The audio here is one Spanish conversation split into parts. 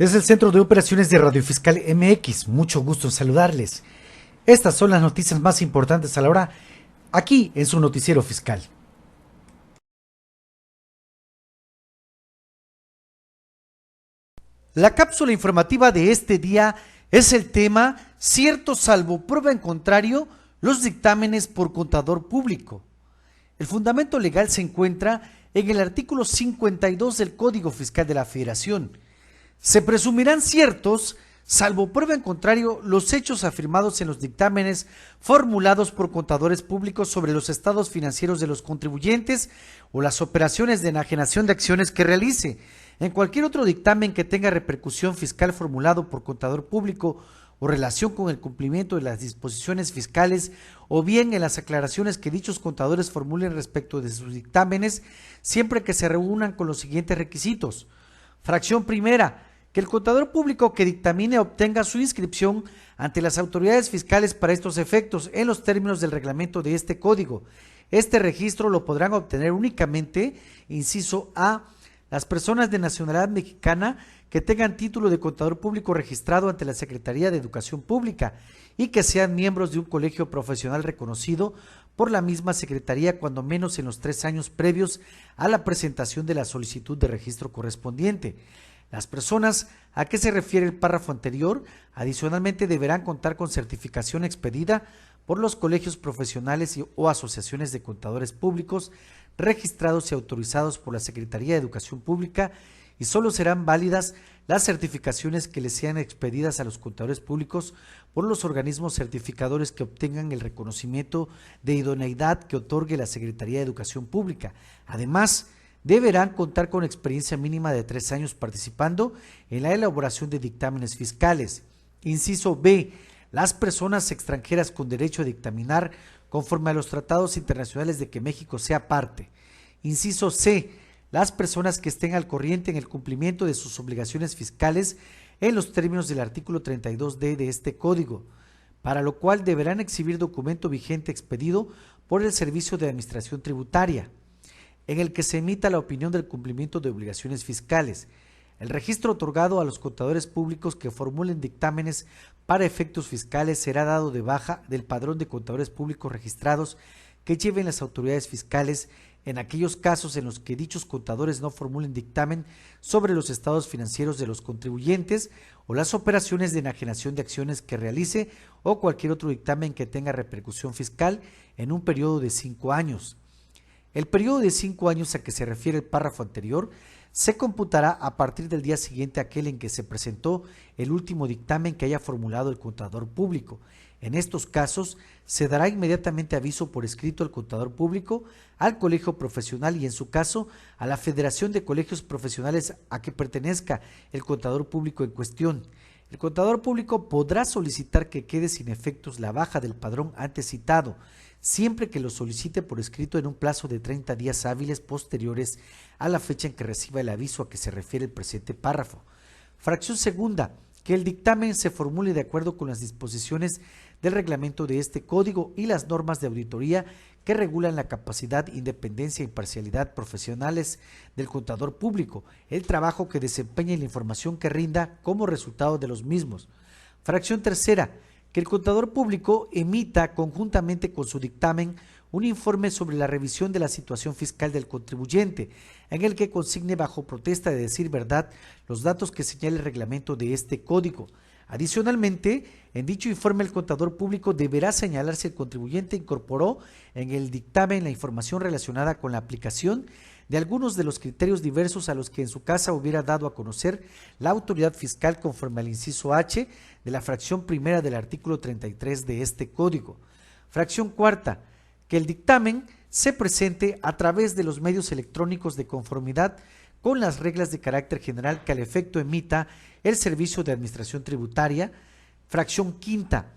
Es el Centro de Operaciones de Radio Fiscal MX. Mucho gusto en saludarles. Estas son las noticias más importantes a la hora, aquí en su noticiero fiscal. La cápsula informativa de este día es el tema cierto salvo prueba en contrario los dictámenes por contador público. El fundamento legal se encuentra en el artículo 52 del Código Fiscal de la Federación. Se presumirán ciertos, salvo prueba en contrario, los hechos afirmados en los dictámenes formulados por contadores públicos sobre los estados financieros de los contribuyentes o las operaciones de enajenación de acciones que realice. En cualquier otro dictamen que tenga repercusión fiscal formulado por contador público o relación con el cumplimiento de las disposiciones fiscales, o bien en las aclaraciones que dichos contadores formulen respecto de sus dictámenes, siempre que se reúnan con los siguientes requisitos. Fracción primera, que el contador público que dictamine obtenga su inscripción ante las autoridades fiscales para estos efectos en los términos del reglamento de este código. Este registro lo podrán obtener únicamente, inciso A, las personas de nacionalidad mexicana que tengan título de contador público registrado ante la Secretaría de Educación Pública y que sean miembros de un colegio profesional reconocido por la misma Secretaría cuando menos en los 3 años previos a la presentación de la solicitud de registro correspondiente. Las personas a que se refiere el párrafo anterior, adicionalmente deberán contar con certificación expedida por los colegios profesionales o asociaciones de contadores públicos registrados y autorizados por la Secretaría de Educación Pública, y solo serán válidas las certificaciones que les sean expedidas a los contadores públicos por los organismos certificadores que obtengan el reconocimiento de idoneidad que otorgue la Secretaría de Educación Pública. Además, deberán contar con experiencia mínima de 3 años participando en la elaboración de dictámenes fiscales. Inciso B. Las personas extranjeras con derecho a dictaminar conforme a los tratados internacionales de que México sea parte. Inciso C. Las personas que estén al corriente en el cumplimiento de sus obligaciones fiscales en los términos del artículo 32D de este código, para lo cual deberán exhibir documento vigente expedido por el Servicio de Administración Tributaria, en el que se emita la opinión del cumplimiento de obligaciones fiscales. El registro otorgado a los contadores públicos que formulen dictámenes para efectos fiscales será dado de baja del padrón de contadores públicos registrados que lleven las autoridades fiscales en aquellos casos en los que dichos contadores no formulen dictamen sobre los estados financieros de los contribuyentes o las operaciones de enajenación de acciones que realice o cualquier otro dictamen que tenga repercusión fiscal en un periodo de 5 años. El periodo de 5 años a que se refiere el párrafo anterior se computará a partir del día siguiente a aquel en que se presentó el último dictamen que haya formulado el contador público. En estos casos, se dará inmediatamente aviso por escrito al contador público, al colegio profesional y, en su caso, a la Federación de Colegios Profesionales a que pertenezca el contador público en cuestión. El contador público podrá solicitar que quede sin efectos la baja del padrón antes citado, siempre que lo solicite por escrito en un plazo de 30 días hábiles posteriores a la fecha en que reciba el aviso a que se refiere el presente párrafo. Fracción segunda, que el dictamen se formule de acuerdo con las disposiciones del reglamento de este código y las normas de auditoría que regulan la capacidad, independencia e imparcialidad profesionales del contador público, el trabajo que desempeña y la información que rinda como resultado de los mismos. Fracción tercera, que el contador público emita conjuntamente con su dictamen un informe sobre la revisión de la situación fiscal del contribuyente, en el que consigne bajo protesta de decir verdad los datos que señala el reglamento de este código. Adicionalmente, en dicho informe el contador público deberá señalar si el contribuyente incorporó en el dictamen la información relacionada con la aplicación de algunos de los criterios diversos a los que en su caso hubiera dado a conocer la autoridad fiscal conforme al inciso H de la fracción primera del artículo 33 de este código. Fracción cuarta, que el dictamen se presente a través de los medios electrónicos de conformidad con las reglas de carácter general que al efecto emita el Servicio de Administración Tributaria. Fracción quinta,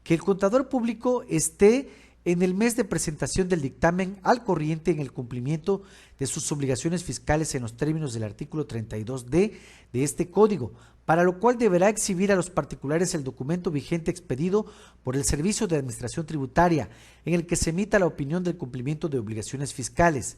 que el contador público esté en el mes de presentación del dictamen al corriente en el cumplimiento de sus obligaciones fiscales en los términos del artículo 32D de este código, para lo cual deberá exhibir a los particulares el documento vigente expedido por el Servicio de Administración Tributaria, en el que se emita la opinión del cumplimiento de obligaciones fiscales.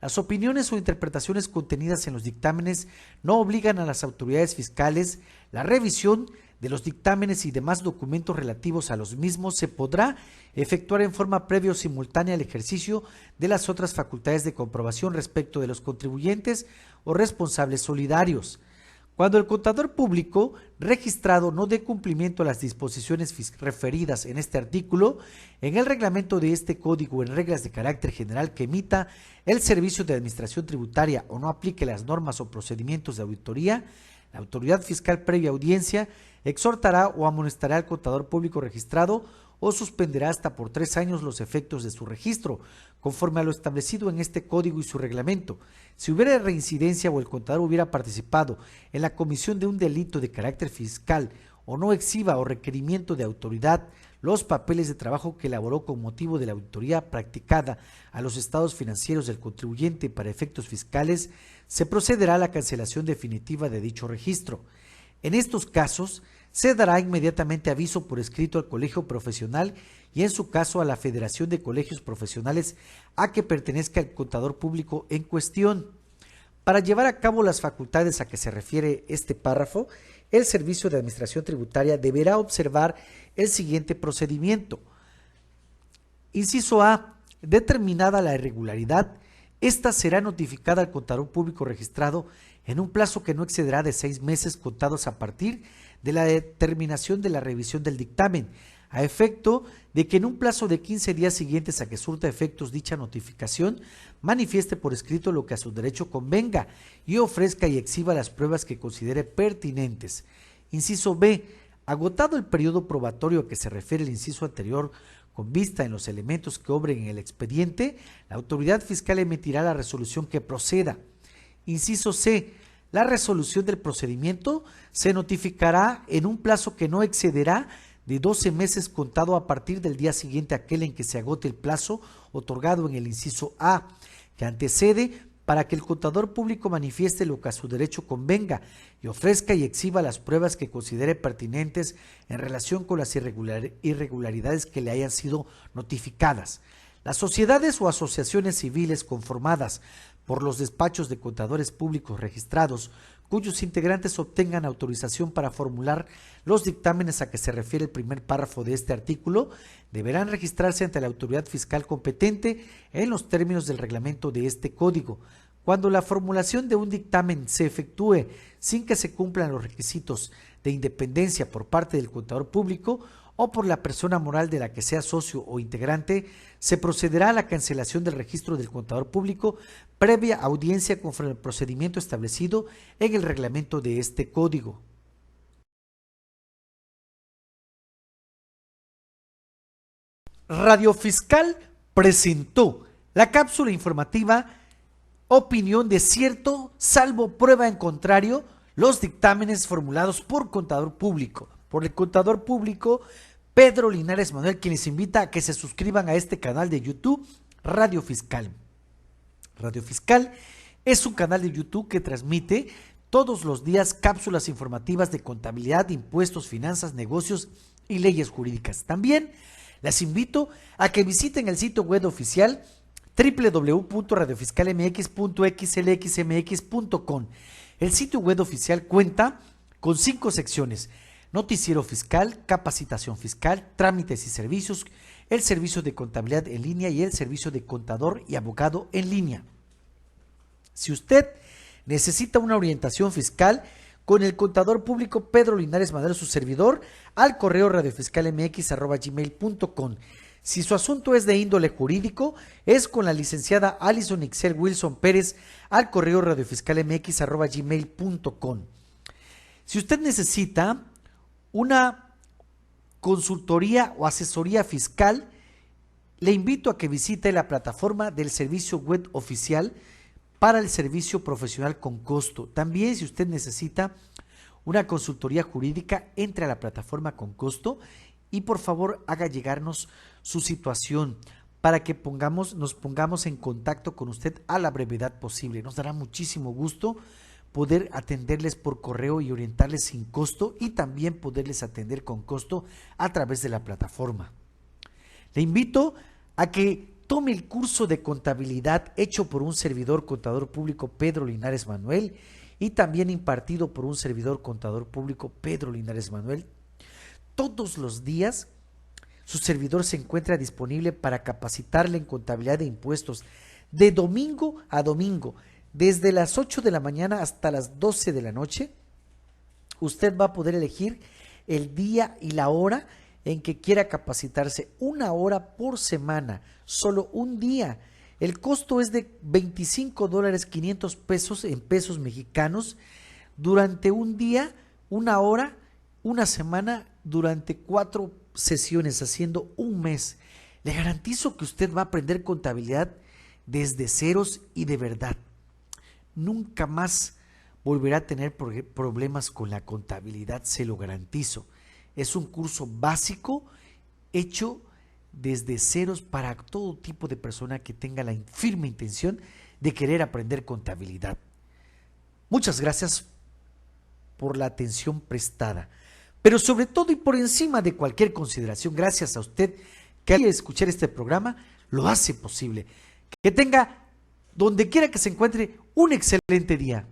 Las opiniones o interpretaciones contenidas en los dictámenes no obligan a las autoridades fiscales. La revisión de los dictámenes y demás documentos relativos a los mismos se podrá efectuar en forma previa o simultánea al ejercicio de las otras facultades de comprobación respecto de los contribuyentes o responsables solidarios. Cuando el contador público registrado no dé cumplimiento a las disposiciones referidas en este artículo, en el reglamento de este código o en reglas de carácter general que emita el Servicio de Administración Tributaria o no aplique las normas o procedimientos de auditoría, la autoridad fiscal previa audiencia exhortará o amonestará al contador público registrado o suspenderá hasta por 3 años los efectos de su registro, conforme a lo establecido en este código y su reglamento. Si hubiera reincidencia o el contador hubiera participado en la comisión de un delito de carácter fiscal o no exhiba o requerimiento de autoridad los papeles de trabajo que elaboró con motivo de la auditoría practicada a los estados financieros del contribuyente para efectos fiscales, se procederá a la cancelación definitiva de dicho registro. En estos casos, se dará inmediatamente aviso por escrito al colegio profesional y en su caso a la Federación de Colegios Profesionales a que pertenezca el contador público en cuestión. Para llevar a cabo las facultades a que se refiere este párrafo, el Servicio de Administración Tributaria deberá observar el siguiente procedimiento. Inciso A. Determinada la irregularidad, esta será notificada al contador público registrado en un plazo que no excederá de 6 meses contados a partir de la determinación de la revisión del dictamen, a efecto de que en un plazo de 15 días siguientes a que surta efectos dicha notificación, manifieste por escrito lo que a su derecho convenga y ofrezca y exhiba las pruebas que considere pertinentes. Inciso B. Agotado el periodo probatorio a que se refiere el inciso anterior, con vista en los elementos que obren en el expediente, la autoridad fiscal emitirá la resolución que proceda. Inciso C. La resolución del procedimiento se notificará en un plazo que no excederá de 12 meses contado a partir del día siguiente a aquel en que se agote el plazo otorgado en el inciso A, que antecede, para que el contador público manifieste lo que a su derecho convenga y ofrezca y exhiba las pruebas que considere pertinentes en relación con las irregularidades que le hayan sido notificadas. Las sociedades o asociaciones civiles conformadas por los despachos de contadores públicos registrados, cuyos integrantes obtengan autorización para formular los dictámenes a que se refiere el primer párrafo de este artículo, deberán registrarse ante la autoridad fiscal competente en los términos del reglamento de este código. Cuando la formulación de un dictamen se efectúe sin que se cumplan los requisitos de independencia por parte del contador público o por la persona moral de la que sea socio o integrante, se procederá a la cancelación del registro del contador público previa audiencia conforme al procedimiento establecido en el reglamento de este código. Radio Fiscal presentó la cápsula informativa Opinión de cierto, salvo prueba en contrario, los dictámenes formulados por contador público. Por el contador público Pedro Linares Manuel, quien les invita a que se suscriban a este canal de YouTube, Radio Fiscal. Radio Fiscal es un canal de YouTube que transmite todos los días cápsulas informativas de contabilidad, impuestos, finanzas, negocios y leyes jurídicas. También les invito a que visiten el sitio web oficial www.radiofiscalmx.xlxmx.com. El sitio web oficial cuenta con 5 secciones: noticiero fiscal, capacitación fiscal, trámites y servicios, el servicio de contabilidad en línea y el servicio de contador y abogado en línea. Si usted necesita una orientación fiscal, con el contador público Pedro Linares Madero, su servidor, al correo radiofiscalmx@gmail.com. Si su asunto es de índole jurídico, es con la licenciada Alison Ixel Wilson Pérez, al correo radiofiscalmx@gmail.com. Si usted necesita una consultoría o asesoría fiscal, le invito a que visite la plataforma del servicio web oficial para el servicio profesional con costo. También, si usted necesita una consultoría jurídica, entre a la plataforma con costo y por favor haga llegarnos su situación para que nos pongamos en contacto con usted a la brevedad posible. Nos dará muchísimo gusto poder atenderles por correo y orientarles sin costo, y también poderles atender con costo a través de la plataforma. Le invito a que tome el curso de contabilidad hecho por un servidor contador público, Pedro Linares Manuel, y también impartido por un servidor contador público, Pedro Linares Manuel. Todos los días su servidor se encuentra disponible para capacitarle en contabilidad de impuestos de domingo a domingo, desde las 8 de la mañana hasta las 12 de la noche. Usted va a poder elegir el día y la hora en que quiera capacitarse, 1 hora por semana, solo un día. El costo es de $25.500 en pesos mexicanos durante un día, 1 hora, una semana, durante 4 sesiones, haciendo un mes. Le garantizo que usted va a aprender contabilidad desde ceros y de verdad. Nunca más volverá a tener problemas con la contabilidad, se lo garantizo. Es un curso básico hecho desde ceros para todo tipo de persona que tenga la firme intención de querer aprender contabilidad. Muchas gracias por la atención prestada, pero sobre todo y por encima de cualquier consideración, gracias a usted que al escuchar este programa lo hace posible. Que tenga, donde quiera que se encuentre, un excelente día.